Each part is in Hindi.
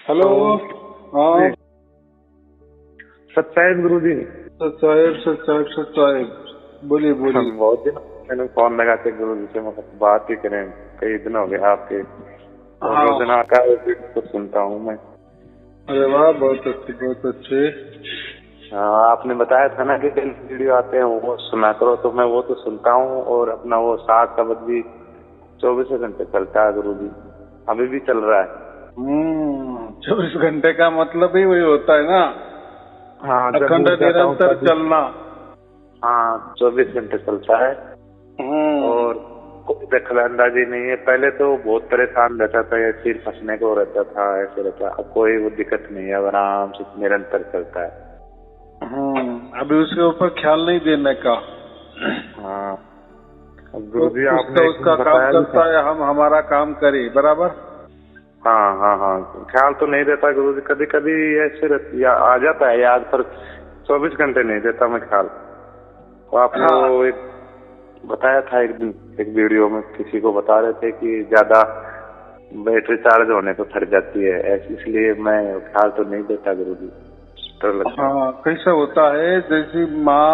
हेलो। हाँ, सत्साहिब गुरु जी। सच साहेब बोलिए बोलिए। बहुत दिन मैंने फोन लगा के गुरु जी से मतलब बात ही करें, कई दिन हो गए आपके। और हाँ, रोजाना का तो सुनता हूँ मैं। अरे वाह, बहुत अच्छे बहुत अच्छे। हाँ, आपने बताया था ना कि डेली वीडियो आते हैं वो सुना करो, तो मैं वो तो सुनता हूँ। और अपना वो सात शब्द भी 24 घंटे चलता है गुरु जी, अभी भी चल रहा है। 24 घंटे का मतलब ही वही होता है ना, हाँ, जब अखंड उठ जाता हूँ निरंतर तभी। चलना। हाँ, 24 घंटे चलता है। हम्म। और कोई दखल अंदाजी नहीं है। पहले तो बहुत परेशान रहता था, या सिर फंसने को रहता था, ऐसे रहता। अब कोई वो दिक्कत नहीं है, अब आराम से निरंतर चलता है। अभी उसके ऊपर ख्याल नहीं देने का। हाँ, अब तो गुरु जी उसका आपने एक उसका दिन काम बताया भी था। करता है, हम हमारा काम करें बराबर। हाँ हाँ हाँ, ख्याल तो नहीं रहता गुरु जी, कभी कभी ऐसे आ जाता है याद, पर 24 घंटे नहीं देता मैं ख्याल। तो आपने हाँ वो एक बताया था एक दिन, एक वीडियो में किसी को बता रहे थे कि ज्यादा बैटरी चार्ज होने को थक जाती है, इसलिए मैं ख्याल तो नहीं देता गुरु जी, डर लगता है। हाँ, कैसा होता है जैसे माँ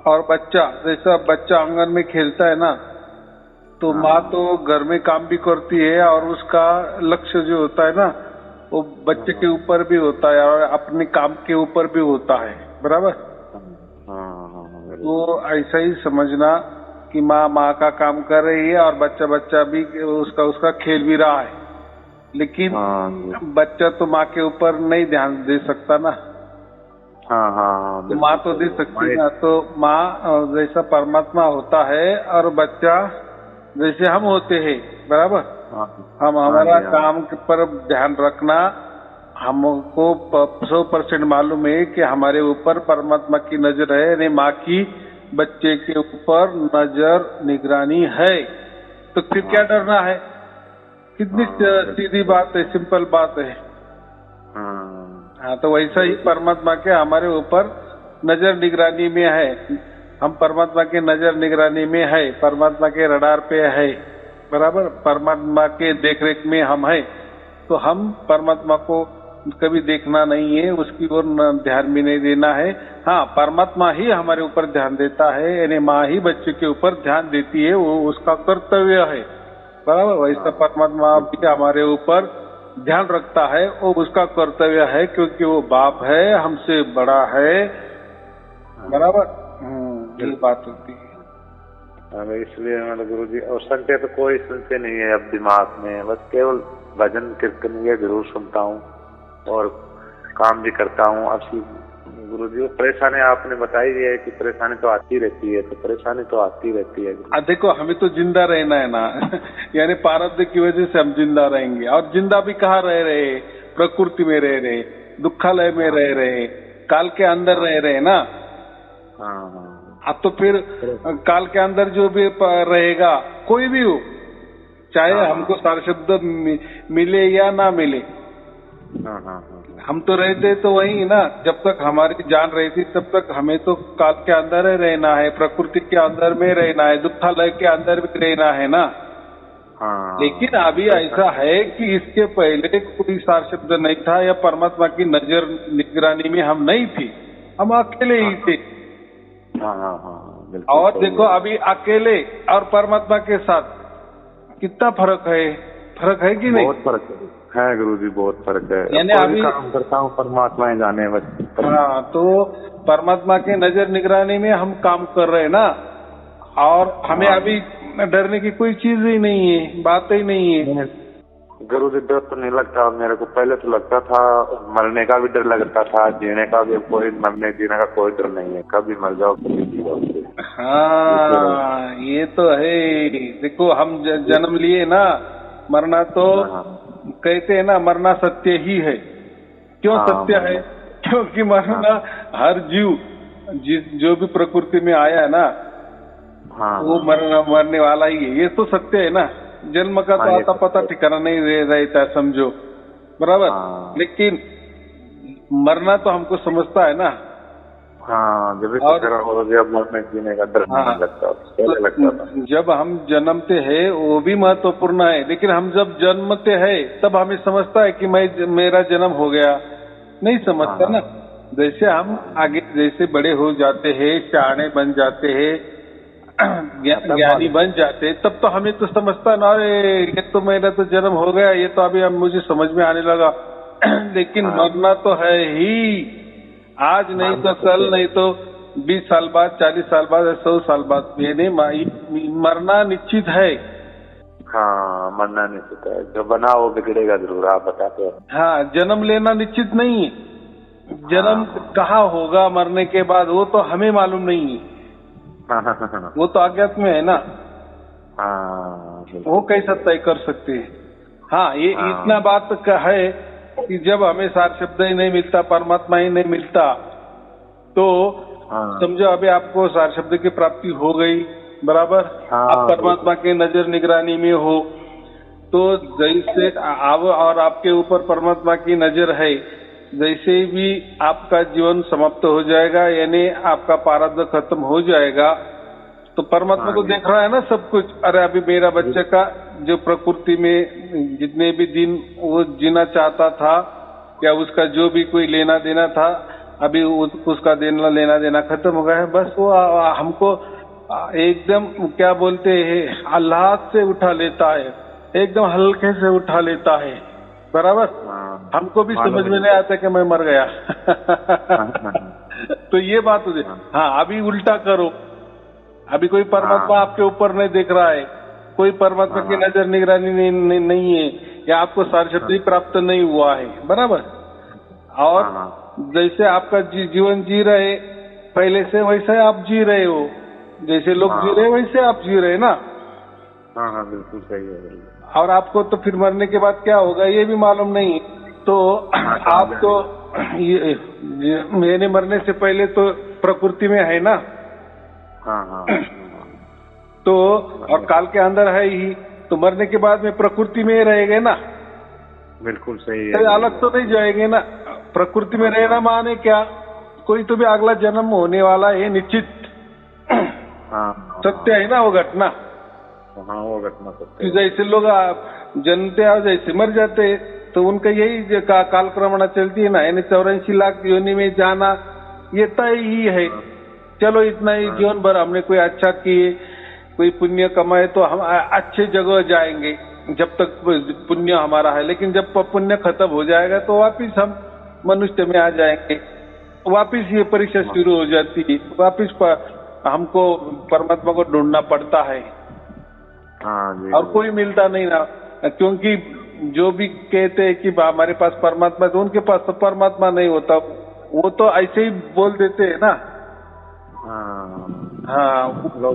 और बच्चा, जैसा बच्चा आंगन में खेलता है ना, तो माँ हाँ तो घर में काम भी करती है और उसका लक्ष्य जो होता है ना, वो बच्चे के हाँ ऊपर भी होता है और अपने काम के ऊपर भी होता है बराबर। हाँ हाँ हाँ, गुरु तो जी। ऐसा ही समझना कि माँ माँ का काम कर रही है और बच्चा बच्चा भी उसका उसका खेल भी रहा है, लेकिन हाँ बच्चा तो माँ के ऊपर नहीं ध्यान दे सकता ना। हाँ हाँ हाँ, माँ बिल्कुल तो दे सही है सकती मैं। ना, तो माँ जैसा परमात्मा होता है और बच्चा जैसे हम होते हैं बराबर। हाँ हम हाँ हमारा जी, हाँ काम के पर ध्यान रखना। हमको 100% मालूम है कि हमारे ऊपर परमात्मा की नजर है, यानी माँ की बच्चे के ऊपर नजर निगरानी है। तो फिर क्या हाँ डरना है? कितनी हाँ, सीधी बिल्कुल। बात है, सिंपल बात है। हाँ हाँ, तो वैसा ही गुरु जी। परमात्मा के हमारे ऊपर नजर निगरानी में है। हम परमात्मा के नजर निगरानी में है, परमात्मा के रडार पे है बराबर, परमात्मा के देखरेख में हम है। तो हम परमात्मा को कभी देखना नहीं है, उसकी ओर ध्यान भी नहीं देना है। हाँ, परमात्मा ही हमारे ऊपर ध्यान देता है, यानी माँ ही बच्चे के ऊपर ध्यान देती है, वो उसका कर्तव्य है बराबर। वैसा हाँ परमात्मा भी बिल्कुल। हमारे ऊपर ध्यान रखता है, वो उसका कर्तव्य है, क्योंकि वो बाप है, हमसे बड़ा है हाँ बराबर। ये बिल्कुल। बात होती है। अब इसलिए मतलब गुरु जी, और संख्या तो कोई सुनते नहीं है अब दिमाग में, बस केवल भजन कीर्तन ये जरूर सुनता हूँ और काम भी करता हूँ। अब गुरु जी, वो परेशानी आपने बताई है कि परेशानी तो आती रहती है, तो परेशानी तो आती रहती है गुरु जी। देखो, हमें तो जिंदा रहना है ना यानी प्रारब्ध की वजह से हम जिंदा रहेंगे, और जिंदा भी कहाँ रह रहे? प्रकृति में रह रहे, दुखालय में हाँ रह रहे, काल के अंदर हाँ रह रहे ना। हाँ हाँ अब तो फिर काल के अंदर जो भी रहेगा, कोई भी हो, चाहे हाँ हमको हाँ सार शब्द मिले या ना मिले, हाँ हाँ हाँ हम तो रहते तो वही ना। जब तक हमारी जान रहती तब तक हमें तो काल के अंदर ही रहना है, प्रकृति के अंदर में रहना है, दुखालय के अंदर भी रहना है ना। लेकिन हाँ, अभी ऐसा है कि इसके पहले कोई सार शब्द नहीं था, या परमात्मा की नजर निगरानी में हम नहीं थे, हम अकेले हाँ ही थे। हाँ हाँ हाँ, बिल्कुल और सही देखो, है। अभी अकेले और परमात्मा के साथ कितना फर्क है? फर्क है कि नहीं? बहुत फर्क है गुरु जी, बहुत फर्क है। अब यानी कोई भी अभी, काम करता हूँ परमात्मा ही जाने बस। हाँ, तो परमात्मा के नजर निगरानी में हम काम कर रहे हैं ना, और हमें हाँ, अभी डरने की कोई चीज ही नहीं है, बात ही नहीं है। गुरु जी, डर तो नहीं लगता मेरे को, पहले तो लगता था। मरने का भी डर लगता था, जीने का भी। कोई मरने जीने का कोई डर नहीं है, कभी मर जाओ कभी जी जाओ, जीते रहो। हाँ, ये तो है। देखो, हम जन्म लिए ना, मरना तो हाँ कहते हैं ना, मरना सत्य ही है। क्यों हाँ, सत्य है? मरना। क्योंकि हाँ मरना, हर जीव जो भी प्रकृति में आया है ना, हाँ वो हाँ मरने वाला ही है, ये तो सत्य है ना। जन्म का हाँ, तो ये आता पता सत्य है। ठिकाना नहीं रहता, समझो बराबर। हाँ लेकिन मरना तो हमको समझता है ना। हाँ, जब हो गया मरने जीने का डर नहीं लगता, पहले लगता था। जब हम जन्मते हैं वो भी महत्वपूर्ण है, लेकिन हम जब जन्मते हैं तब हमें समझता है कि मेरा जन्म हो गया, नहीं समझता ना। जैसे हम आगे जैसे बड़े हो जाते हैं, शाणे बन जाते हैं, ज्ञानी बन जाते हैं, तब तो हमें तो समझता ना, अरे ये तो मेरा तो जन्म हो गया, ये तो अभी अब मुझे समझ में आने लगा। लेकिन मरना तो है ही, आज नहीं तो कल, नहीं तो 20 साल बाद, 40 साल बाद, 100 साल बाद, यानी मरना निश्चित है। हाँ, मरना निश्चित है, जो बना वो बिगड़ेगा जरूर, आप बताते हैं। हाँ, जन्म लेना निश्चित नहीं है, जन्म कहाँ होगा मरने के बाद वो तो हमें मालूम नहीं है, वो तो अज्ञात में है ना। वो कैसा तय कर सकते हैं। हाँ, ये इतना बात का है कि जब हमें सार शब्द ही नहीं मिलता, परमात्मा ही नहीं मिलता, तो समझो अभी आपको सार शब्द की प्राप्ति हो गई, बराबर। आप परमात्मा के नजर निगरानी में हो, तो जैसे आप और आपके ऊपर परमात्मा की नजर है, जैसे भी आपका जीवन समाप्त हो जाएगा, यानी आपका प्रारब्ध खत्म हो जाएगा, तो परमात्मा को देख रहा है ना सब कुछ। अरे अभी मेरा बच्चे का जो प्रकृति में जितने भी दिन वो जीना चाहता था, या उसका जो भी कोई लेना देना था, अभी उसका लेना देना खत्म हो गया है। बस वो हमको एकदम क्या बोलते हैं, अल्लाह से उठा लेता है, एकदम हल्के से उठा लेता है, बराबर। हमको भी समझ में नहीं आता कि मैं मर गया। तो ये बात हो जाए। हाँ, अभी उल्टा करो, अभी कोई परमात्मा आपके ऊपर नहीं देख रहा है, कोई परमात्मा की नजर निगरानी नहीं है, या आपको सार शब्द प्राप्त नहीं हुआ है, बराबर। और जैसे आपका जीवन जी रहे पहले से, वैसे आप जी रहे हो, जैसे लोग जी रहे वैसे आप जी रहे ना। हाँ, बिल्कुल सही है। और आपको तो फिर मरने के बाद क्या होगा ये भी मालूम नहीं, तो आप तो मैंने मरने से पहले तो प्रकृति में है ना। तो और काल के अंदर है ही, तो मरने के बाद में प्रकृति में रहेंगे ना। बिल्कुल सही है, अलग तो नहीं जाएंगे ना। प्रकृति में रहना माने क्या, कोई तो भी अगला जन्म होने वाला है निश्चित। सत्य है ना वो घटना। वो घटना सत्य। जैसे लोग जन्मते और जैसे मर जाते, तो उनका यही कालक्रमणा चलती है ना, यानी 84 लाख योनि में जाना, ये तय ही है। चलो इतना ही जीवन भर हमने कोई अच्छा किए, कोई पुण्य कमाए, तो हम अच्छे जगह जाएंगे जब तक पुण्य हमारा है। लेकिन जब पुण्य खत्म हो जाएगा तो वापिस हम मनुष्य में आ जाएंगे, वापिस ये परीक्षा शुरू हो जाती है, वापिस हमको परमात्मा को ढूंढना पड़ता है। और कोई मिलता नहीं ना, क्योंकि जो भी कहते हैं कि हमारे पास परमात्मा, तो उनके पास तो परमात्मा नहीं होता, वो तो ऐसे ही बोल देते हैं ना।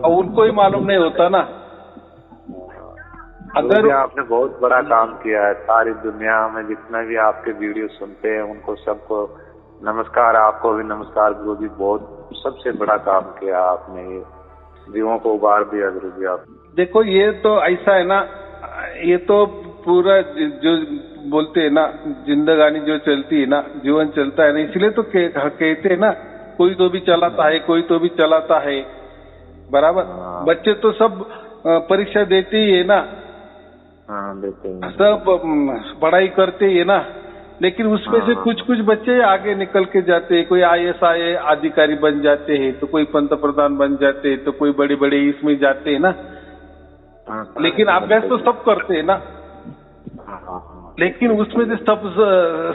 उनको ही मालूम नहीं होता ना। अगर आपने बहुत बड़ा काम किया है, सारी दुनिया में जितना भी आपके वीडियो सुनते हैं उनको सबको नमस्कार, आपको भी नमस्कार गुरु जी। बहुत सबसे बड़ा काम किया आपने, ये जीवों को उबार दिया गुरु जी आप। देखो ये तो ऐसा है ना, ये तो पूरा जो बोलते हैं ना, जिंदगानी जो चलती है ना, जीवन चलता है ना, इसलिए तो कहते हैं ना, कोई तो भी चलाता है, कोई तो भी चलाता है, बराबर। बच्चे तो सब परीक्षा देते ही है ना, देते हैं, सब पढ़ाई करते ही है ना। लेकिन उसमें से कुछ बच्चे आगे निकल के जाते हैं, कोई IAS अधिकारी बन जाते हैं, तो कोई पंतप्रधान बन जाते हैं, तो कोई बड़े बड़े इसमें जाते हैं ना। लेकिन अभ्यास तो सब करते हैं ना। लेकिन उसमें से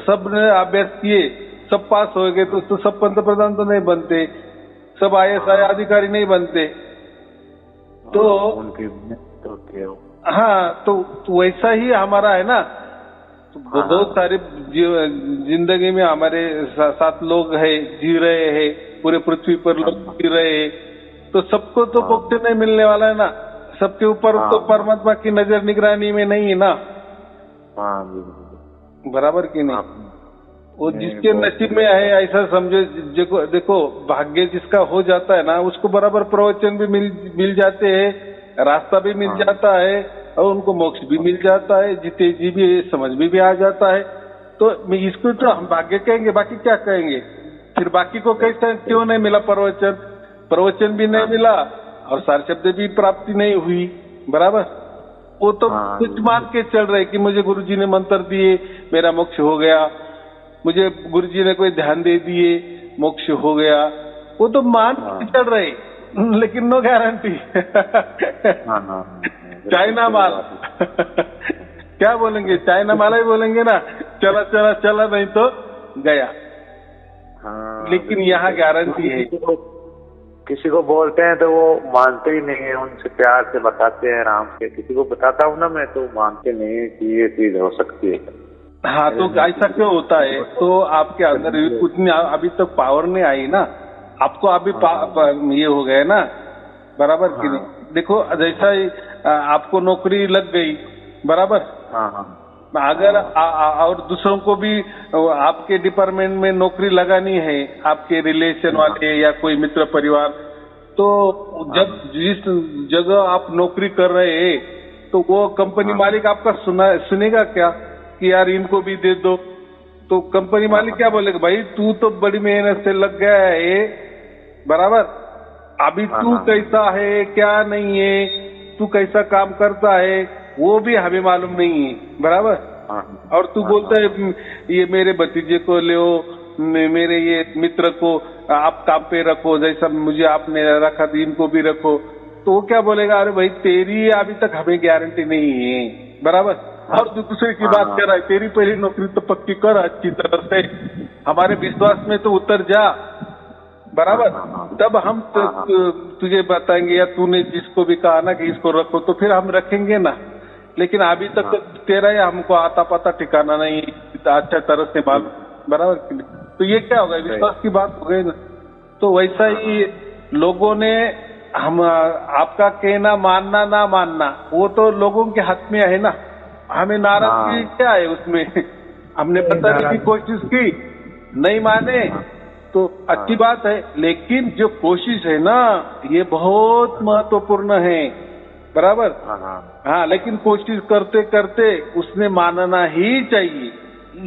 सब ने अभ्यास किए, सब पास हो गए, तो सब पंतप्रधान तो नहीं बनते, सब IAS अधिकारी नहीं बनते। तो हाँ, तो वैसा ही हमारा है ना। तो बहुत सारे जिंदगी में हमारे साथ लोग हैं, जी रहे हैं, पूरे पृथ्वी पर लोग जी रहे हैं, तो सबको तो मोक्ष नहीं मिलने वाला है ना। सबके ऊपर तो परमात्मा की नजर निगरानी में नहीं है ना, बराबर की नहीं। वो जिसके नसीब में है ऐसा समझो। देखो भाग्य जिसका हो जाता है ना, उसको बराबर प्रवचन भी मिल जाते हैं, रास्ता भी मिल जाता है, और उनको मोक्ष भी मिल जाता है, जीते जी भी समझ में भी आ जाता है। तो इसको तो हम भाग्य कहेंगे, बाकी क्या कहेंगे। फिर बाकी को कैसे क्यों नहीं मिला प्रवचन? प्रवचन भी नहीं मिला और सार शब्द भी प्राप्ति नहीं हुई, बराबर। वो तो कुछ मान के चल रहे कि मुझे गुरुजी ने मंत्र दिए, मेरा मोक्ष हो गया, मुझे गुरुजी ने कोई ध्यान दे दिए, मोक्ष हो गया। वो तो मान के चल रहे, लेकिन नो गारंटी। चाइना माल क्या बोलेंगे? चाइना माल ही बोलेंगे ना, चला चला चला, नहीं तो गया। लेकिन यहाँ गारंटी है। किसी को बोलते हैं तो वो मानते ही नहीं है, उनसे प्यार से बताते हैं आराम से। किसी को बताता हूँ ना मैं, तो मानते नहीं है कि ये चीज हो सकती है। हाँ, तो ऐसा क्यों होता है? तो आपके अंदर उतनी अभी तक पावर नहीं आई ना, आपको अभी ये हो गए ना, बराबर कि नहीं? देखो, जैसा ही आपको नौकरी लग गई, बराबर। अगर और दूसरों को भी आपके डिपार्टमेंट में नौकरी लगानी है, आपके रिलेशन वाले या कोई मित्र परिवार, तो जब जिस जगह आप नौकरी कर रहे हैं, तो वो कंपनी मालिक आपका सुनेगा क्या कि यार इनको भी दे दो? तो कंपनी मालिक क्या बोलेगा? भाई तू तो बड़ी मेहनत से लग गया है, बराबर, अभी तू कैसा है क्या नहीं है, तू कैसा काम करता है, वो भी हमें मालूम नहीं है, बराबर। और तू बोलता है ये मेरे भतीजे को ले, मेरे ये मित्र को आप काम पे रखो, जैसा मुझे आपने रखा था इनको भी रखो। तो वो क्या बोलेगा? अरे भाई तेरी अभी तक हमें गारंटी नहीं है, बराबर। और दूसरे की बात कर रहा है, तेरी पहली नौकरी तो पक्की कर अच्छी तरह से, हमारे विश्वास में तो उतर जा, बराबर, तब हम तुझे बताएंगे, या तूने जिसको भी कहा ना कि इसको रखो, तो फिर हम रखेंगे ना। लेकिन अभी तक तो तेरा ही हमको आता पता ठिकाना नहीं अच्छा तरह से मालूम, बराबर। तो ये क्या होगा? विश्वास की बात हो गई ना। तो वैसा ही लोगों ने हम आपका कहना मानना ना मानना, वो तो लोगों के हाथ में है ना। हमें नाराजगी क्या है उसमें? हमने बताने की कोशिश की, नहीं माने तो अच्छी बात है, लेकिन जो कोशिश है ना, ये बहुत महत्वपूर्ण है, बराबर। हाँ, लेकिन कोशिश करते करते उसने मानना ही चाहिए,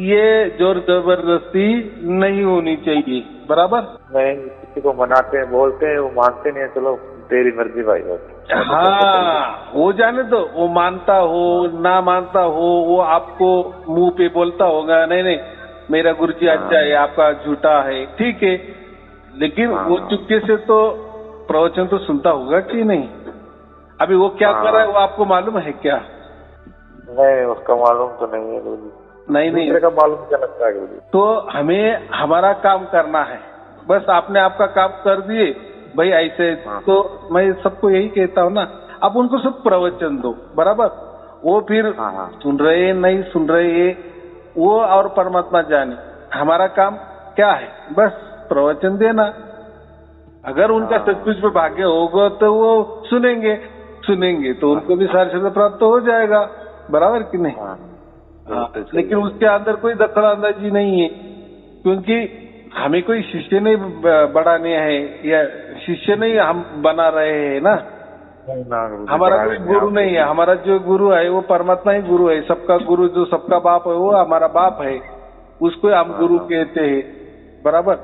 ये जोर जबरदस्ती नहीं होनी चाहिए, बराबर। नहीं, किसी को मनाते हैं, बोलते हैं, वो मानते नहीं है, चलो तेरी मर्जी भाई। हाँ, वो जाने दो, वो मानता हो ना मानता हो, वो आपको मुंह पे बोलता होगा नहीं नहीं मेरा गुरुजी अच्छा है, आपका झूठा है, ठीक है, लेकिन वो चुपके से तो प्रवचन तो सुनता होगा कि नहीं? अभी वो क्या कर रहा है वो आपको मालूम है क्या? नहीं, उसका मालूम तो नहीं है गुरुजी। नहीं, का मालूम क्या लगता है गुरुजी? तो हमें हमारा काम करना है, बस आपने आपका काम कर दिए भाई ऐसे। तो मैं सबको यही कहता हूँ ना, आप उनको सब प्रवचन दो, बराबर। वो फिर सुन रहे नहीं सुन रहे, वो और परमात्मा जाने। हमारा काम क्या है? बस प्रवचन देना। अगर उनका सचमुच में भाग्य होगा तो वो सुनेंगे तो उनको भी सार शब्द प्राप्त हो जाएगा, बराबर कि नहीं? लेकिन उसके अंदर कोई दखल अंदाजी नहीं है, क्योंकि हमें कोई शिष्य नहीं बढ़ाने हैं या शिष्य नहीं हम बना रहे हैं ना। हमारा कोई गुरु नहीं है, हमारा जो गुरु है वो परमात्मा ही गुरु है। सबका गुरु जो सबका बाप है वो हमारा बाप है, उसको हम गुरु कहते हैं, बराबर।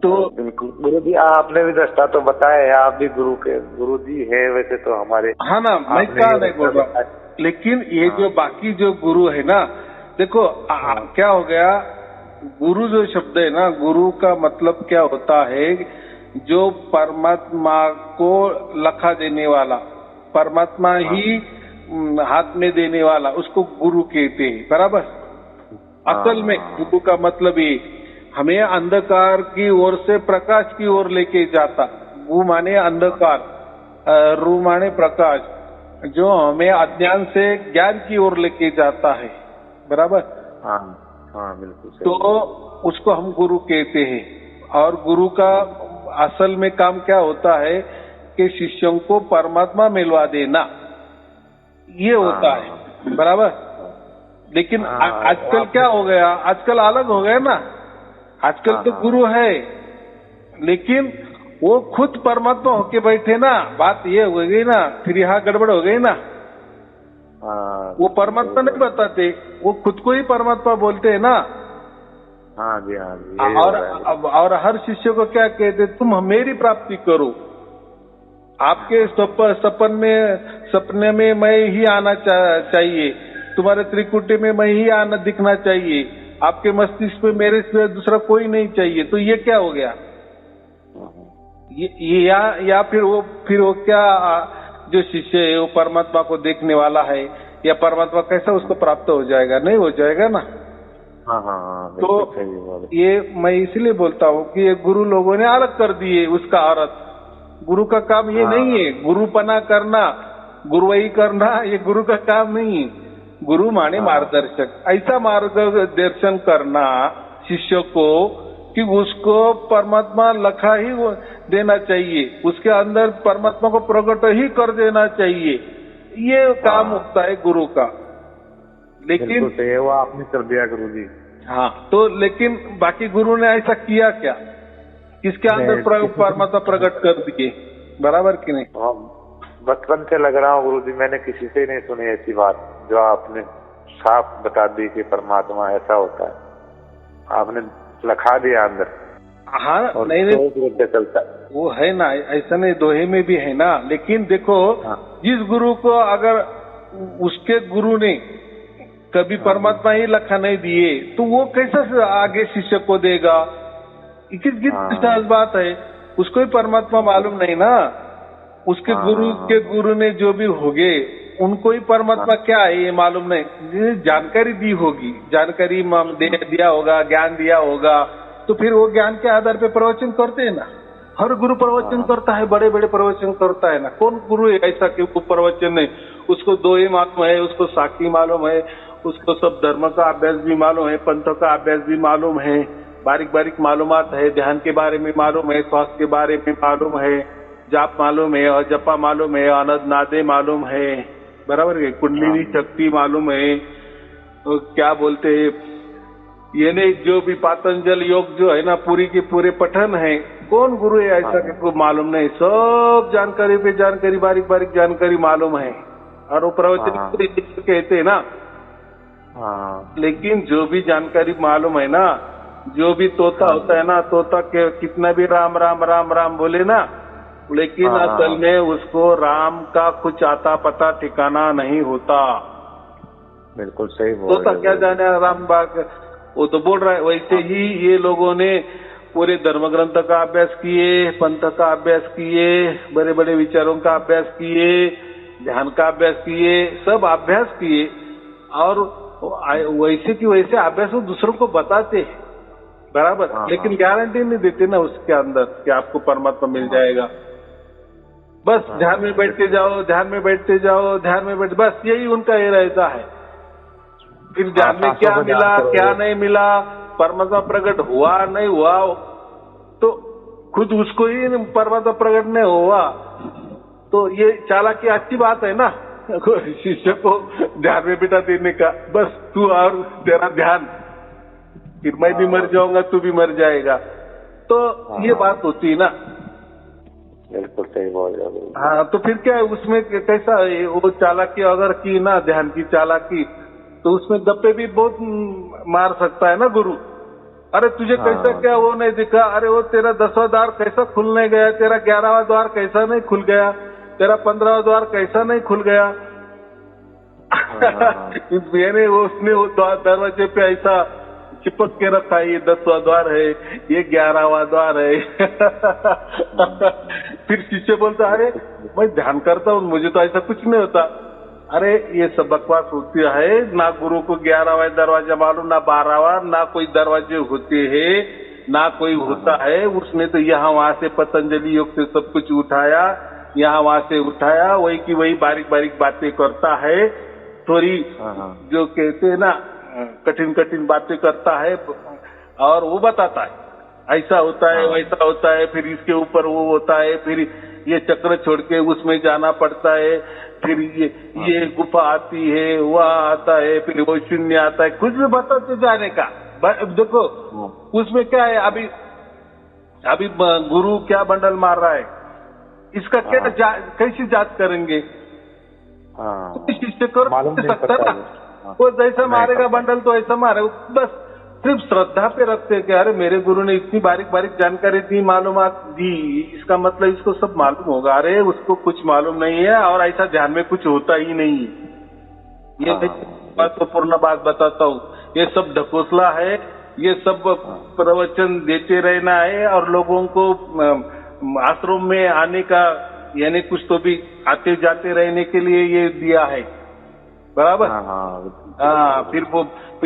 तो बिल्कुल गुरुजी, आपने भी दस्ता तो बताया है, आप भी गुरुजी है वैसे तो हमारे। हाँ ना, मैं क्या नहीं बोल रहा, लेकिन ये जो बाकी जो गुरु है ना, देखो क्या हो गया, गुरु जो शब्द है ना, गुरु का मतलब क्या होता है? जो परमात्मा को लखा देने वाला, परमात्मा ही हाथ में देने वाला, उसको गुरु कहते हैं, बराबर। असल में गुरु का मतलब ये हमें अंधकार की ओर से प्रकाश की ओर लेके जाता। गु माने अंधकार, रू माने प्रकाश, जो हमें अज्ञान से ज्ञान की ओर लेके जाता है, बराबर। हाँ बिल्कुल। तो उसको हम गुरु कहते हैं। और गुरु का असल में काम क्या होता है कि शिष्यों को परमात्मा मिलवा देना, ये होता है, बराबर। लेकिन आजकल क्या हो गया? आजकल अलग हो गया ना। आजकल तो गुरु है, लेकिन वो खुद परमात्मा होके बैठे ना, बात ये हो गई ना, फिर यहाँ गड़बड़ हो गई ना। वो परमात्मा नहीं बताते, वो खुद को ही परमात्मा बोलते हैं ना। हाँ जी, हाँ जी, यही हो रहा है। और हर शिष्य को क्या कहते, तुम मेरी प्राप्ति करो, आपके सपने में मैं ही आना चाहिए, तुम्हारे त्रिकुटी में मैं ही आना दिखना चाहिए, आपके मस्तिष्क में मेरे से दूसरा कोई नहीं चाहिए। तो ये क्या हो गया? ये या फिर वो क्या, जो शिष्य है वो परमात्मा को देखने वाला है, या परमात्मा कैसा उसको प्राप्त हो जाएगा? नहीं हो जाएगा ना। हाँ हाँ हाँ, तो ये मैं इसलिए बोलता हूँ कि ये गुरु लोगों ने अलग कर दिए उसका अर्थ। गुरु का काम ये नहीं है, गुरुपना करना, गुरुवाई करना, ये गुरु का काम नहीं है। गुरु माने मार्गदर्शक, ऐसा मार्गदर्शन करना शिष्य को कि उसको परमात्मा लखा ही देना चाहिए, उसके अंदर परमात्मा को प्रकट ही कर देना चाहिए, ये काम होता है गुरु का। लेकिन वो आपने कर दिया गुरु जी। हाँ, तो लेकिन बाकी गुरु ने ऐसा किया क्या? किसके अंदर परमात्मा प्रकट कर दिए? बराबर कि नहीं? बचपन से लग रहा हूँ गुरु जी, मैंने किसी से नहीं सुनी ऐसी बात जो आपने साफ बता दी कि परमात्मा ऐसा होता है, आपने लखा दिया अंदर। हाँ, नहीं चलता वो है ना, ऐसा नहीं, दोहे में भी है ना। लेकिन देखो, जिस गुरु को अगर उसके गुरु ने कभी परमात्मा ही लखा नहीं दिए, तो वो कैसे आगे शिष्य को देगा? किस बात है, उसको ही परमात्मा मालूम नहीं ना। उसके गुरु के गुरु ने जो भी होगे, उनको ही परमात्मा क्या है ये मालूम नहीं। जानकारी दी होगी, जानकारी दिया होगा, ज्ञान दिया होगा, तो फिर वो ज्ञान के आधार पे प्रवचन करते हैं ना। हर गुरु प्रवचन करता है, बड़े बड़े प्रवचन करता है ना। कौन गुरु है ऐसा कि वो प्रवचन नहीं, उसको दो ही मालूम है, उसको साखी मालूम है, उसको सब धर्म का अभ्यास भी मालूम है, पंथ का अभ्यास भी मालूम है, बारीक बारीक मालूमात है, ध्यान के बारे में मालूम है, स्वास्थ्य के बारे में मालूम है, जाप मालूम है, और जपा मालूम है, अनद नादे मालूम है, बराबर है, कुंडलिनी शक्ति मालूम है, तो क्या बोलते हैं ये नहीं, जो भी पातंजल योग जो है ना, पूरी के पूरे पठन है। कौन गुरु है ऐसा कि को मालूम नहीं? सब जानकारी पे जानकारी, बारीक बारीक जानकारी मालूम है, और वो प्रवचन कहते हैं ना। लेकिन जो भी जानकारी मालूम है ना, जो भी तोता होता है ना, तोता के कितना भी राम राम राम राम बोले ना, लेकिन असल में उसको राम का कुछ आता पता ठिकाना नहीं होता। बिल्कुल सही बोल तोता क्या जाने राम बाग, वो तो बोल रहा है। वैसे ही ये लोगों ने पूरे धर्म ग्रंथ का अभ्यास किए, पंथ का अभ्यास किए, बड़े बड़े विचारों का अभ्यास किए, ध्यान का अभ्यास किए, सब अभ्यास किए, और वैसे की वैसे अभ्यास वो दूसरों को बताते हैं, बराबर। लेकिन गारंटी नहीं देते ना उसके अंदर कि आपको परमात्मा मिल जाएगा। बस ध्यान में बैठते जाओ, ध्यान में बैठते जाओ, ध्यान में बैठ, बस यही उनका ये रहता है। फिर ध्यान में क्या मिला, क्या नहीं मिला, परमात्मा प्रकट हुआ नहीं हुआ, तो खुद उसको ही परमात्मा प्रकट नहीं हुआ, तो ये चालाकी अच्छी बात है ना शिष्य को ध्यान में बिठा देने का। बस तू और तेरा ध्यान, फिर मैं भी मर जाऊंगा, तू भी मर जाएगा, तो ये बात होती है ना। बिल्कुल सही बोल रहे हो। हाँ, तो फिर क्या है उसमें, कैसा वो चालाकी अगर की ना, ध्यान की चालाकी, तो उसमें गप्पे भी बहुत मार सकता है ना गुरु। अरे तुझे कैसा क्या वो नहीं दिखा, अरे वो तेरा 10वां द्वार कैसा खुलने गया, तेरा 11वां द्वार कैसा नहीं खुल गया, तेरा 15वां द्वार कैसा नहीं खुल गया मैंने उसने वो दरवाजे पे ऐसा चिपक के रखा है, ये 10वां द्वार है, ये 11वां द्वार है फिर शिष्य बोलता अरे मैं ध्यान करता हूँ, मुझे तो ऐसा कुछ नहीं होता। अरे ये सब बकवास होती है ना, गुरु को 11वां दरवाजा मालूम, ना 12वां, ना कोई दरवाजे होते हैं, ना कोई होता है। उसने तो यहाँ वहां से पतंजलि योग से सब कुछ उठाया, यहाँ वहां से उठाया, वही की वही बारीक बारीक बातें करता है, थोड़ी जो कहते हैं ना कठिन कठिन बातें करता है, और वो बताता है ऐसा होता है, वैसा होता है, फिर इसके ऊपर वो होता है, फिर ये चक्र छोड़ के उसमें जाना पड़ता है, फिर ये गुफा आती है, वह आता है, फिर वो शून्य आता है, कुछ भी बताते जाने का। देखो उसमें क्या है, अभी गुरु क्या बंडल मार रहा है, इसका क्या कैसी जांच करेंगे? शिष्य कर सकता ना, वो जैसा मारेगा बंडल तो ऐसा मारे, बस सिर्फ श्रद्धा पे रखते हैं कि अरे मेरे गुरु ने इतनी बारीक बारीक जानकारी दी, मालूमात दी, इसका मतलब इसको सब मालूम होगा। अरे उसको कुछ मालूम नहीं है और ऐसा ध्यान में कुछ होता ही नहीं। ये महत्वपूर्ण बात बताता हूँ, ये सब ढकोसला है, ये सब प्रवचन देते रहना है और लोगों को आश्रम में आने का यानी कुछ तो भी आते जाते रहने के लिए ये दिया है, बराबर। हाँ, फिर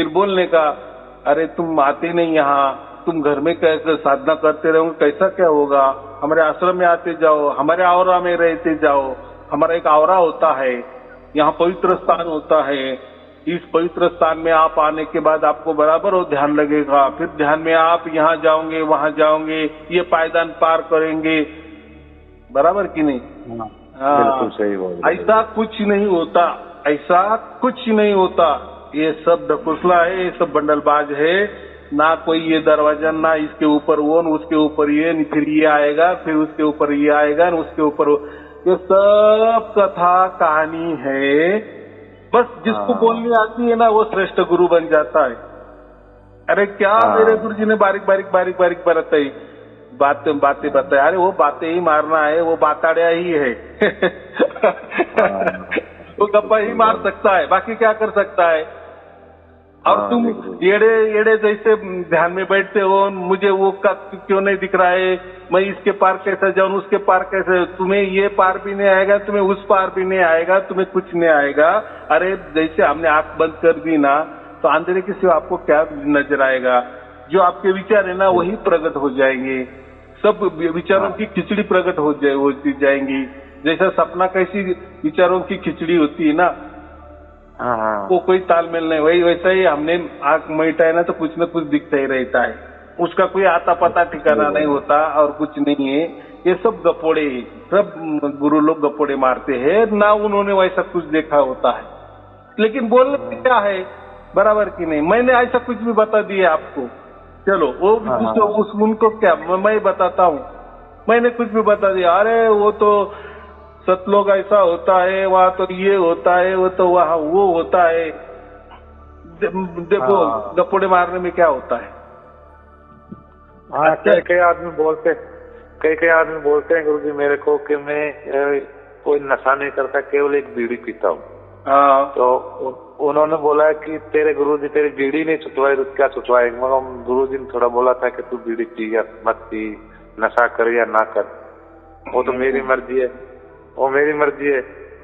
बोलने का, अरे तुम आते नहीं यहाँ, तुम घर में कैसे साधना करते रहोगे, कैसा क्या होगा, हमारे आश्रम में आते जाओ, हमारे आवरा में रहते जाओ। हमारा एक आवरा होता है, यहाँ पवित्र स्थान होता है, इस पवित्र स्थान में आप आने के बाद आपको बराबर वो ध्यान लगेगा। फिर ध्यान में आप यहाँ जाओगे, वहां जाओगे, ये पायदान पार करेंगे, बराबर कि नहीं? बिल्कुल सही बोल रहे। ऐसा कुछ नहीं होता, ऐसा कुछ नहीं होता। ये सब ढकोसला है, ये सब बंडलबाज है। ना कोई ये दरवाजा, ना इसके ऊपर वो, उसके ऊपर ये, फिर ये आएगा, फिर उसके ऊपर ये आएगा, उसके ऊपर वो। ये सब कथा कहानी है। बस जिसको बोलनी आती है ना वो श्रेष्ठ गुरु बन जाता है। अरे क्या मेरे गुरु जी ने बारीक बारीक बताई, बातें बताए। अरे वो बातें ही मारना है, वो बाताड़िया ही है। वो गप्पा ही मार सकता है, बाकी क्या कर सकता है। और तुम येड़े जैसे ध्यान में बैठते हो, मुझे वो क्यों नहीं दिख रहा है, मैं इसके पार कैसे जाऊं, उसके पार कैसे, तुम्हें ये पार भी नहीं आएगा, तुम्हें उस पार भी नहीं आएगा, तुम्हें कुछ नहीं आएगा। अरे जैसे हमने आंख बंद कर दी ना तो अंधेरे के सिवा आपको क्या नजर आएगा? जो आपके विचार है ना वही प्रकट हो जाएंगे। सब विचारों की खिचड़ी प्रकट होती जाएंगी। जैसा सपना कैसी विचारों की खिचड़ी होती है ना, वो कोई तालमेल नहीं, वही वैसा ही हमने आंख मैटा है ना तो कुछ न कुछ दिखता ही रहता है, उसका कोई आता पता ठिकाना नहीं होता और कुछ नहीं है। ये सब गपोड़े है, सब गुरु लोग गपोड़े मारते हैं ना, उन्होंने वैसा कुछ देखा होता है। लेकिन बोलने में क्या है, बराबर की नहीं। मैंने ऐसा कुछ भी बता दिया आपको, चलो वो उनको क्या मैं बताता हूँ, मैंने कुछ भी बता दिया, अरे वो तो सतलोक ऐसा होता है, वहाँ तो ये होता है, वो तो वहाँ वो होता है। देखो गपोड़े मारने में क्या होता है। कई आदमी बोलते हैं गुरु जी मेरे को कि मैं कोई नशा नहीं करता, केवल एक बीड़ी पीता हूँ। तो उन्होंने बोला कि तेरे गुरु जी तेरी बीड़ी नहीं छुटवाई तो क्या छुटवाएंगे। मगर गुरु जी ने थोड़ा बोला था कि तू बीड़ी पी या मत पी, नशा कर या ना कर, वो तो मेरी मर्जी है, वो मेरी मर्जी है।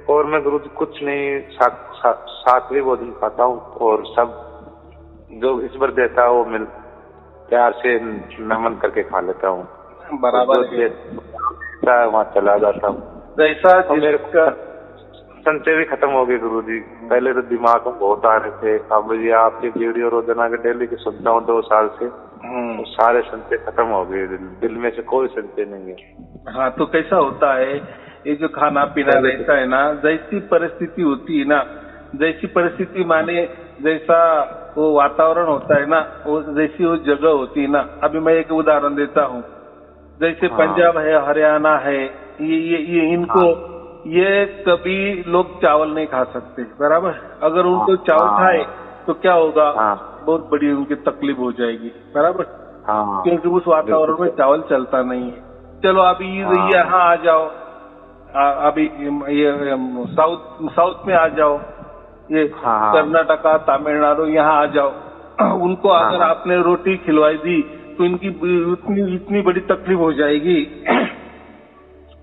और मैं गुरु जी कुछ नहीं, सात्विक भोजन खाता हूँ और सब जो ईश्वर देता है वो मिल प्यार से नमन करके खा लेता हूँ, बराबर वहाँ चला जाता हूँ। जैसा तो मेरे का संचय भी खत्म हो गए गुरु जी। पहले तो दिमाग में बहुत आ रहे थे, अब ये आपकी वीडियो रोजाना के डेली की सुनता हूँ 2 साल से, तो सारे संचय खत्म हो गए, दिल में से कोई संचय नहीं है। हाँ, तो कैसा होता है, ये जो खाना पीना रहता है ना, जैसी परिस्थिति होती है ना, जैसी परिस्थिति माने जैसा वो वातावरण होता है ना, वो जैसी वो जगह होती है ना। अभी मैं एक उदाहरण देता हूँ, जैसे पंजाब है, हरियाणा है, ये इनको ये कभी लोग चावल नहीं खा सकते, बराबर। अगर उनको चावल खाए तो क्या होगा, बहुत बड़ी उनकी तकलीफ हो जाएगी, बराबर, क्योंकि उस वातावरण में चावल चलता नहीं है। चलो अभी यहाँ आ जाओ, अभी ये साउथ में आ जाओ, ये कर्नाटका, तमिलनाडु, यहाँ आ जाओ। उनको अगर आपने रोटी खिलवाई दी तो इनकी इतनी बड़ी तकलीफ हो जाएगी,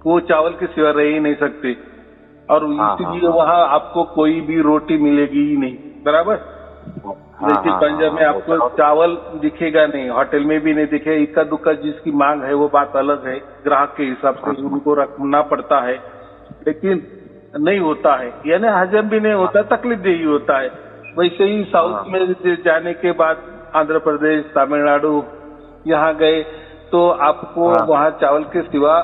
वो चावल के सिवा रह ही नहीं सकते। और इसलिए वहाँ आपको कोई भी रोटी मिलेगी ही नहीं, बराबर। जैसे पंजाब में आपको चावल दिखेगा नहीं, होटल में भी नहीं दिखेगा, इक्का दुक्का जिसकी मांग है वो बात अलग है, ग्राहक के हिसाब से उनको रखना पड़ता है, लेकिन नहीं होता है, यानी हजम भी नहीं होता, तकलीफ देही होता है। वैसे ही साउथ में जाने के बाद आंध्र प्रदेश, तमिलनाडु यहाँ गए तो आपको वहाँ चावल के सिवा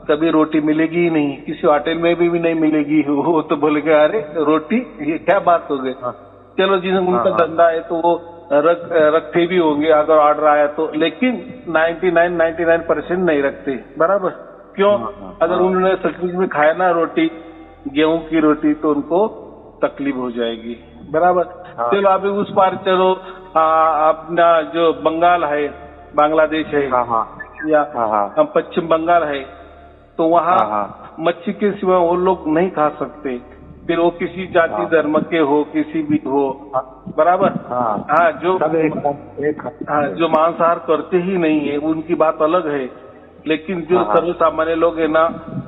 कभी रोटी मिलेगी ही नहीं, किसी होटल में भी नहीं मिलेगी। वो तो बोलेंगे अरे रोटी, ये क्या बात हो गई। चलो जिस उनका धंधा है तो वो रखते भी होंगे अगर ऑर्डर आया तो, लेकिन 99% नहीं रखते, बराबर। क्यों? अगर उन्होंने सचमुच में खाया ना रोटी, गेहूं की रोटी, तो उनको तकलीफ हो जाएगी, बराबर। हाँ। चलो अभी उस पार चलो, अपना जो बंगाल है, बांग्लादेश है, हाँ हाँ या हाँ हाँ पश्चिम बंगाल है, तो वहाँ हाँ मच्छी के सिवा वो लोग नहीं खा सकते, फिर वो किसी जाति हाँ। धर्म के हो, किसी भी हो, बराबर। हाँ हाँ, जो सब एक हाँ, जो मांसाहार करते ही नहीं है उनकी बात अलग है, लेकिन जो हाँ। सर्वसामान्य लोग है ना,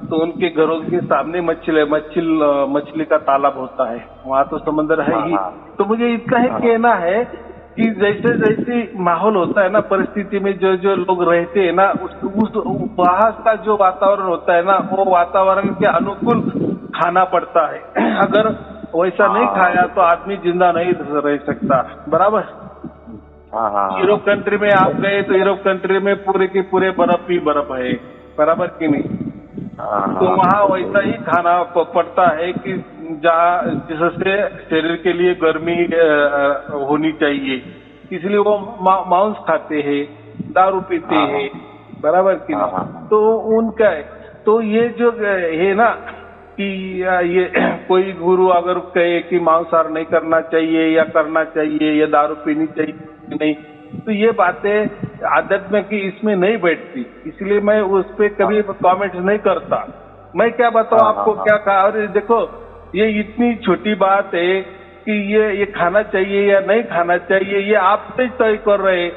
तो उनके घरों के सामने मछली का तालाब होता है, वहाँ तो समंदर है ही। हाँ। तो मुझे इतना ही कहना है कि जैसे जैसे माहौल होता है ना, परिस्थिति में जो जो लोग रहते हैं ना, उस वहाँ का जो वातावरण होता है ना, वो वातावरण के अनुकूल खाना पड़ता है। अगर वैसा नहीं खाया तो आदमी जिंदा नहीं रह सकता, बराबर। हाँ हाँ। यूरोप कंट्री में आप गए तो यूरोप कंट्री में पूरे के पूरे बर्फ ही बर्फ है, बराबर कि नहीं। तो वहाँ वैसा ही खाना पड़ता है कि जहाँ जिससे शरीर के लिए गर्मी होनी चाहिए, इसलिए वो मांस खाते हैं, दारू पीते हैं, बराबर कि नहीं। तो उनका है, तो ये जो है ना कि ये कोई गुरु अगर कहे कि मांसाहार नहीं करना चाहिए या करना चाहिए या दारू पीनी चाहिए नहीं, तो ये बातें आध्यात्म की इसमें नहीं बैठती, इसलिए मैं उस पर कभी कमेंट नहीं करता। मैं क्या बताऊं आपको क्या कहा। और देखो, ये इतनी छोटी बात है कि ये खाना चाहिए या नहीं खाना चाहिए, ये आप ही तय कर रहे हैं।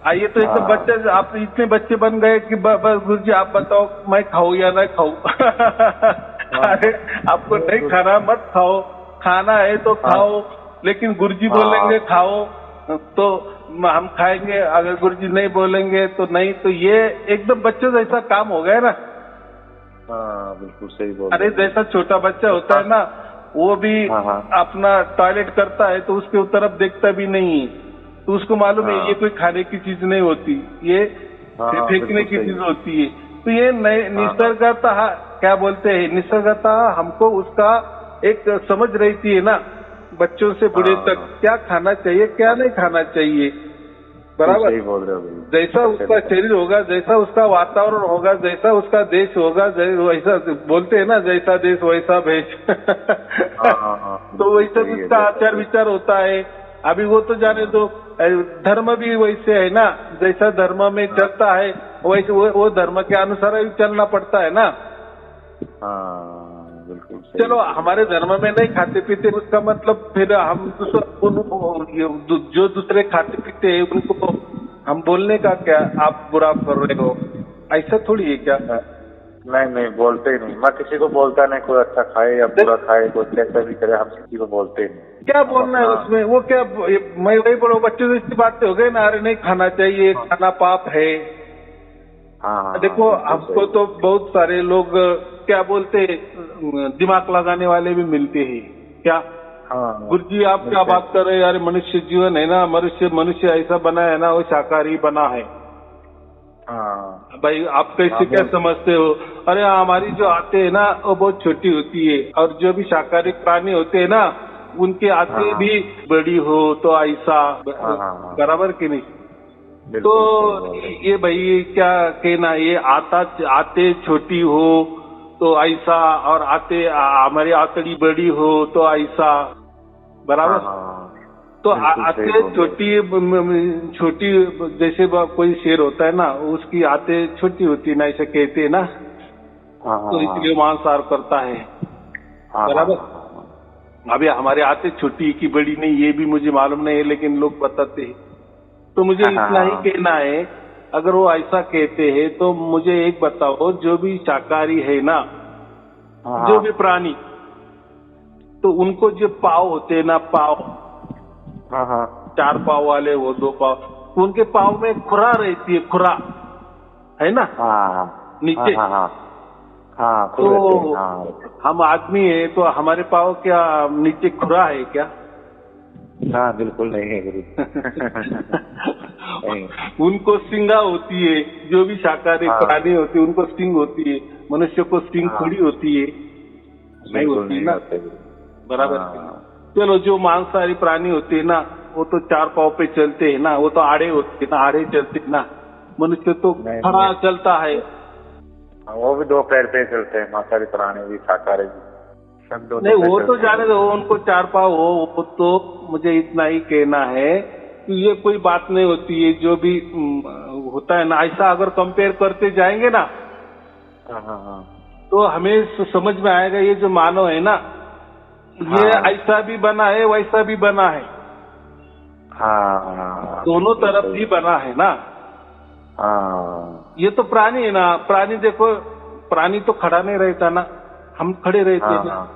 आइए तो एक बच्चे, आप इतने बच्चे बन गए कि बस गुरुजी आप बताओ मैं खाऊं या नहीं खाऊं। अरे आपको नहीं खाना मत खाओ, खाना है तो खाओ, लेकिन गुरुजी बोलेंगे खाओ तो हम खाएंगे, अगर गुरुजी नहीं बोलेंगे तो नहीं। तो ये एकदम बच्चे जैसा काम हो गया ना। हाँ बिल्कुल सही बोल। अरे जैसा छोटा बच्चा होता है ना, वो भी अपना टॉयलेट करता है तो उसके तरफ देखता भी नहीं, तो उसको मालूम है ये कोई खाने की चीज नहीं होती, ये फेंकने की चीज होती है। तो ये निसर्गता क्या बोलते हैं, निसर्गता हमको उसका एक समझ रहती है ना, बच्चों से बूढ़े तक क्या खाना चाहिए क्या नहीं खाना चाहिए, बराबर। सही बोल रहे हो। जैसा उसका शरीर होगा, जैसा उसका वातावरण होगा, जैसा उसका देश होगा, वैसा बोलते हैं ना, जैसा देश वैसा भेष। तो वैसा उसका आचार विचार होता है। अभी वो तो जाने दो, धर्म भी वैसे है ना, जैसा धर्म में चलता है वैसे वो धर्म के अनुसार ही चलना पड़ता है ना। बिल्कुल। चलो हमारे धर्म में नहीं खाते पीते, उसका मतलब फिर हम जो दूसरे खाते पीते हैं उनको हम बोलने का क्या, आप बुरा कर रहे हो, ऐसा थोड़ी है क्या। नहीं बोलते ही नहीं, मैं किसी को बोलता नहीं, कोई अच्छा खाए या बुरा खाए, कोई कैसा भी करे, हम किसी को बोलते ही नहीं। क्या बोलना है उसमें, वो क्या, मैं वही बोलो, बच्चों जैसी बातें हो गई ना, अरे नहीं खाना चाहिए, खाना पाप है। देखो हमको तो बहुत सारे लोग क्या बोलते, दिमाग लगाने वाले भी मिलते हैं क्या। गुरुजी आप क्या बात कर रहे हैं, यार मनुष्य जीवन है ना, मनुष्य ऐसा बना है ना, वो शाकाहारी बना है। भाई आप कैसे क्या समझते हो, अरे हमारी जो आते हैं ना वो बहुत छोटी होती है, और जो भी शाकाहारी प्राणी होते हैं ना उनके आते भी बड़ी हो तो ऐसा, बराबर कि नहीं। तो ये भाई क्या कहना, ये आते छोटी हो तो ऐसा, और आते हमारी आतड़ी बड़ी हो तो ऐसा, बराबर। तो आते छोटी जैसे कोई शेर होता है ना, उसकी आते छोटी होती है ना, ऐसे कहते हैं ना, तो इसलिए मांसाहार करता है, बराबर। अभी हमारे आते छोटी की बड़ी नहीं, ये भी मुझे मालूम नहीं है, लेकिन लोग बताते हैं। तो मुझे इतना ही कहना है, अगर वो ऐसा कहते हैं तो मुझे एक बताओ, जो भी शाकाहारी है ना, जो भी प्राणी, तो उनको जो पाव होते हैं ना, पाव, 4 पाव वाले, वो 2 पाव, उनके पाव में खुरा रहती है, खुरा है ना नीचे। तो हम आदमी है तो हमारे पाव क्या नीचे खुरा है क्या। बिल्कुल नहीं है गुरु। उनको सिंगा होती है, जो भी शाकाहारी प्राणी होती है उनको सिंग होती है, मनुष्य को सिंग थोड़ी होती है, नहीं होती ना, बराबर। चलो जो मांसाहारी प्राणी होते हैं ना, वो तो 4 पाव पे चलते हैं ना, वो तो आड़े होते हैं ना, आड़े चलते हैं ना, मनुष्य तो खड़ा चलता है। वो भी 2 पैर पे चलते हैं, मांसाहारी प्राणी भी शाकाहारी भी। नहीं वो तो जाने दो, उनको 4 पाँव हो, वो तो मुझे इतना ही कहना है कि ये कोई बात नहीं होती है। जो भी होता है ना, ऐसा अगर कंपेयर करते जाएंगे ना तो हमें समझ में आएगा ये जो मानव है ना, ये ऐसा भी बना है वैसा भी बना है। दोनों तरफ भी बना है ना। ये तो प्राणी है ना, प्राणी देखो, प्राणी तो खड़ा नहीं रहता ना, हम खड़े रहते हैं ना।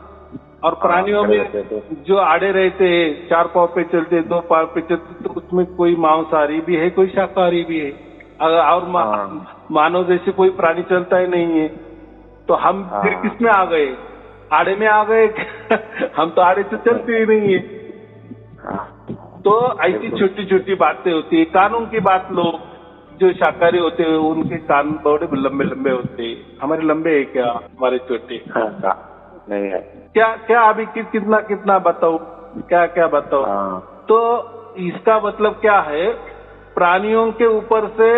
और प्राणियों में जो आड़े रहते हैं, 4 पाँव पे चलते, 2 पाँव पे चलते, तो उसमें कोई मांसाहारी भी है, कोई शाकाहारी भी है। और मानव जैसे कोई प्राणी चलता ही नहीं है, तो हम फिर किस में आ गए? आड़े में आ गए। हम तो आड़े से चलते ही नहीं है। तो ऐसी छोटी छोटी बातें होती है। कानून की बात लो, जो शाकाहारी होते हैं उनके कान बड़े लंबे लंबे होते हैं, हमारे लंबे है क्या? हमारे छोटे नहीं है। क्या अभी कितना कितना बताओ, क्या क्या बताओ? तो इसका मतलब क्या है? प्राणियों के ऊपर से,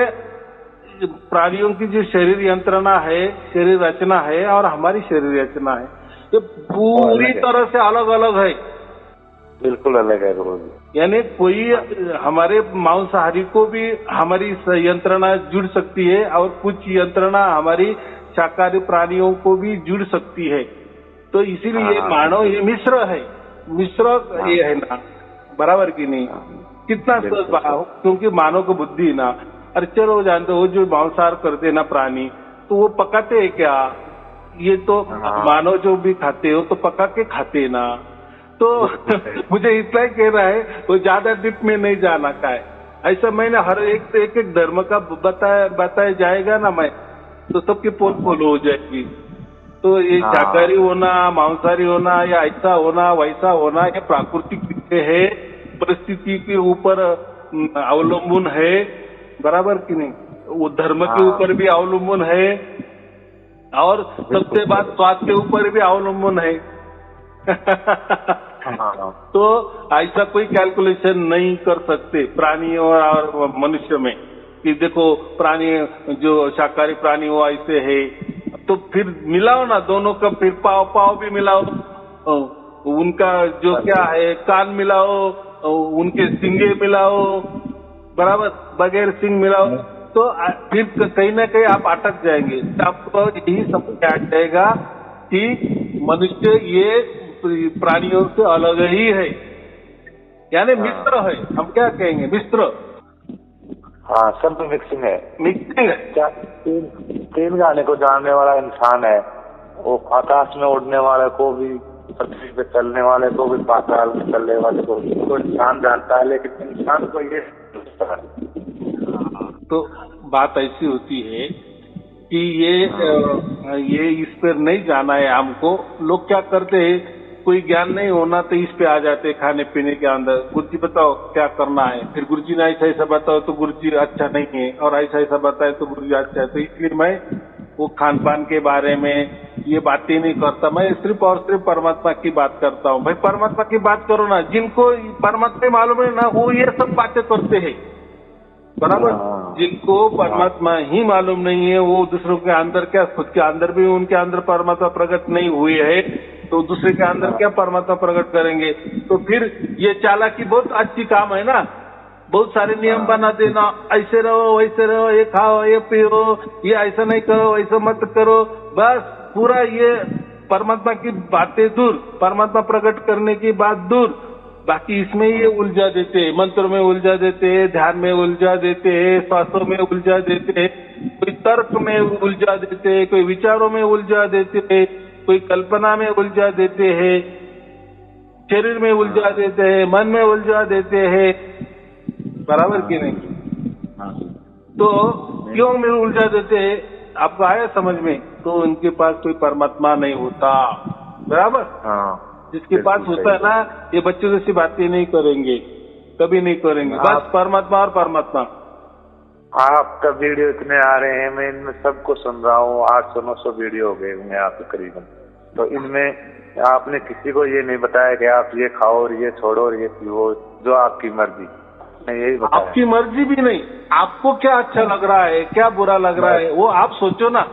प्राणियों की जो शरीर यंत्रणा है, शरीर रचना है, और हमारी शरीर रचना है, ये पूरी तरह से अलग अलग है। बिल्कुल अलग है। यानी कोई हमारे मांसाहारी को भी हमारी यंत्रणा जुड़ सकती है, और कुछ यंत्रणा हमारी शाकाहारी प्राणियों को भी जुड़ सकती है। तो इसीलिए मानव ये मिश्र है, मिश्र ये है ना, बराबर की नहीं? कितना क्योंकि मानव को बुद्धि ना। अरे चलो जानते हो, जो मांसाहार करते ना प्राणी, तो वो पकाते हैं क्या? ये तो मानव जो भी खाते हो तो पका के खाते ना। तो मुझे इतना ही कहना है, वो ज्यादा डीप में नहीं जाना का है। ऐसा मैंने हर एक धर्म का बताया जाएगा ना, मैं तो सबकी पोल फॉलो हो जाएगी। तो ये शाकाहारी होना, मांसाहारी होना, या ऐसा होना वैसा होना, ये प्राकृतिक विषय है, परिस्थिति के ऊपर अवलंबन है, बराबर की नहीं? वो धर्म के ऊपर भी अवलंबन है, और सबसे बात स्वास्थ्य के ऊपर भी अवलंबन है। तो ऐसा कोई कैलकुलेशन नहीं कर सकते प्राणी और मनुष्य में कि देखो प्राणी जो शाकाहारी प्राणी वो ऐसे है। तो फिर मिलाओ ना दोनों का, फिर पाव भी मिलाओ, उनका जो क्या है कान मिलाओ, उनके सिंगे मिलाओ, बराबर बगैर सिंग मिलाओ, तो फिर कहीं ना कहीं आप अटक जाएंगे। तो आपको यही समझ आ जाएगा कि मनुष्य ये प्राणियों से अलग ही है, यानी मिश्र है। हम क्या कहेंगे? मिश्र। सब मिक्सिंग है। मिक्सिंग है। क्या 3 गाने को जानने वाला इंसान है, वो आकाश में उड़ने वाले को भी, पृथ्वी पे चलने वाले को भी, पाताल में चलने वाले को भी, तो इंसान जानता है, लेकिन इंसान को ये तो बात ऐसी होती है कि ये इस पर नहीं जाना है हमको। लोग क्या करते हैं, कोई ज्ञान नहीं होना तो इस पे आ जाते खाने पीने के अंदर। गुरुजी बताओ क्या करना है, फिर गुरुजी ने ऐसा ऐसा बताओ तो गुरुजी अच्छा नहीं है, और ऐसा ऐसा बताए तो गुरुजी अच्छा है। तो इसलिए मैं वो खान पान के बारे में ये बातें नहीं करता, मैं सिर्फ और सिर्फ परमात्मा की बात करता हूँ। भाई परमात्मा की बात करो ना, जिनको परमात्मा मालूम है ना वो ये सब बातें करते हैं, बराबर। जिनको परमात्मा ही मालूम नहीं है, वो दूसरों के अंदर क्या, खुद के अंदर भी उनके अंदर परमात्मा प्रकट नहीं हुए है, तो दूसरे के अंदर क्या परमात्मा प्रकट करेंगे? तो फिर ये चालाकी बहुत अच्छी काम है ना, बहुत सारे नियम बना देना, ऐसे रहो वैसे रहो, ये खाओ ये पियो, ये ऐसा नहीं करो ऐसा मत करो, बस पूरा ये परमात्मा की बातें दूर, परमात्मा प्रकट करने की बात दूर। बाकी इसमें ये उलझा देते हैं, मंत्र में उलझा देते हैं, ध्यान में उलझा देते हैं, श्वासों में उलझा देते हैं, कोई तर्क में उलझा देते हैं, कोई विचारों में उलझा देते हैं, कोई कल्पना में उलझा देते हैं, शरीर में उलझा देते हैं, मन में उलझा देते हैं, बराबर की नहीं? तो क्यों में उलझा देते हैं? आपको आया समझ में? तो उनके पास कोई परमात्मा नहीं होता, बराबर। जिसके पास होता है ना, ये बच्चों जैसी बातें नहीं करेंगे, कभी नहीं करेंगे, बस परमात्मा और परमात्मा। आपका वीडियो इतने आ रहे हैं, मैं इनमें सबको सुन रहा हूँ, 800-900 वीडियो हो गए होंगे आपके करीबन। तो इनमें आपने किसी को ये नहीं बताया कि आप ये खाओ और ये छोड़ो और ये पियो, जो आपकी मर्जी, मैं यही बताया। आपकी मर्जी भी नहीं, आपको क्या अच्छा लग रहा है, क्या बुरा लग रहा है, वो आप सोचो ना।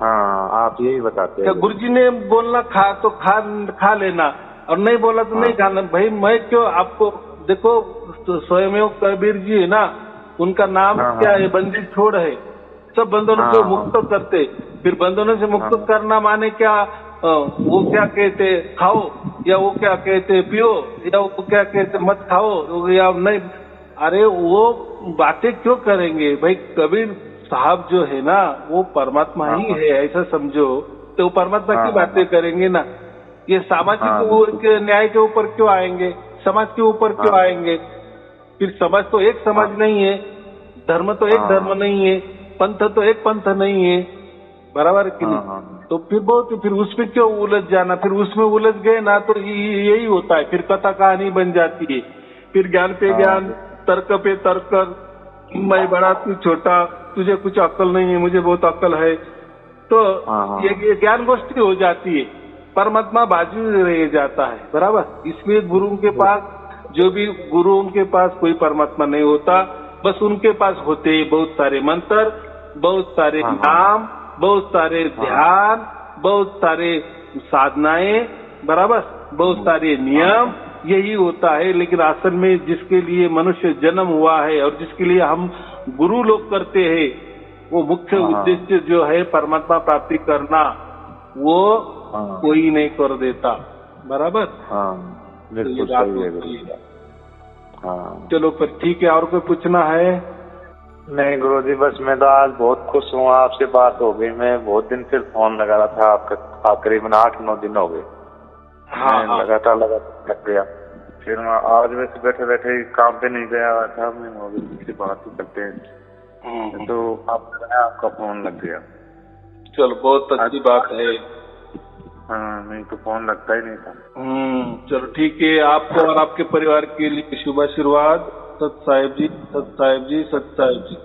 हाँ, आप यही बताते हैं। गुरुजी ने बोलना खा तो खा लेना, और नहीं बोला तो नहीं खाना। भाई मैं क्यों आपको, देखो तो स्वयं कबीर जी है ना, उनका नाम क्या है, बंदी छोड़ है, सब बंधनों से मुक्त करते। फिर बंधनों से मुक्त करना माने क्या, वो क्या कहते खाओ, या वो क्या कहते पियो, या वो क्या कहते मत खाओ, या नहीं। अरे वो बातें क्यों करेंगे भाई, कबीर साहब जो है ना वो परमात्मा ही है, ऐसा समझो। तो परमात्मा की बातें करेंगे ना, ये सामाजिक न्याय के ऊपर क्यों आएंगे, समाज के ऊपर क्यों आएंगे। फिर समाज तो एक समाज नहीं है, धर्म तो एक धर्म नहीं है, पंथ तो एक पंथ नहीं है, बराबर कि नहीं। तो फिर उसमें क्यों उलझ जाना, फिर उसमें उलझ गए ना तो यही होता है, फिर कथा कहानी बन जाती है। फिर ज्ञान पे ज्ञान, तर्क पे तर्क, मैं बड़ा तू छोटा, तुझे कुछ अक्ल नहीं है, मुझे बहुत अक्ल है, तो ये ज्ञान गोष्ठी हो जाती है, परमात्मा बाजू रह जाता है, बराबर। इसलिए गुरुओं के पास, जो भी गुरुओं के पास कोई परमात्मा नहीं होता, बस उनके पास होते बहुत सारे मंत्र, बहुत सारे नाम, बहुत सारे ध्यान, बहुत सारे साधनाएं, बराबर, बहुत सारे नियम, यही होता है। लेकिन असल में जिसके लिए मनुष्य जन्म हुआ है और जिसके लिए हम गुरु लोग करते हैं, वो मुख्य उद्देश्य जो है परमात्मा प्राप्ति करना, वो कोई नहीं कर देता, बराबर। बिल्कुल सही है। चलो फिर ठीक है, और कोई पूछना है? नहीं गुरुजी, बस मैं तो आज बहुत खुश हूँ, आपसे बात हो गई। मैं बहुत दिन से फोन लगा रहा था आपका, करीबन 8-9 दिन हो गए। लगातार लग गया। फिर मैं आज वैसे बैठे बैठे काम पे नहीं गया था, मैं किसी बात ही करते हैं, तो आपका फोन लग गया। चलो बहुत अच्छी बात है। हाँ, नहीं तो फोन लगता ही नहीं था। चलो ठीक है, आपको और आपके परिवार के लिए शुभ आशीर्वाद। सत साहिब जी, सत साहिब जी, सत साहिब जी।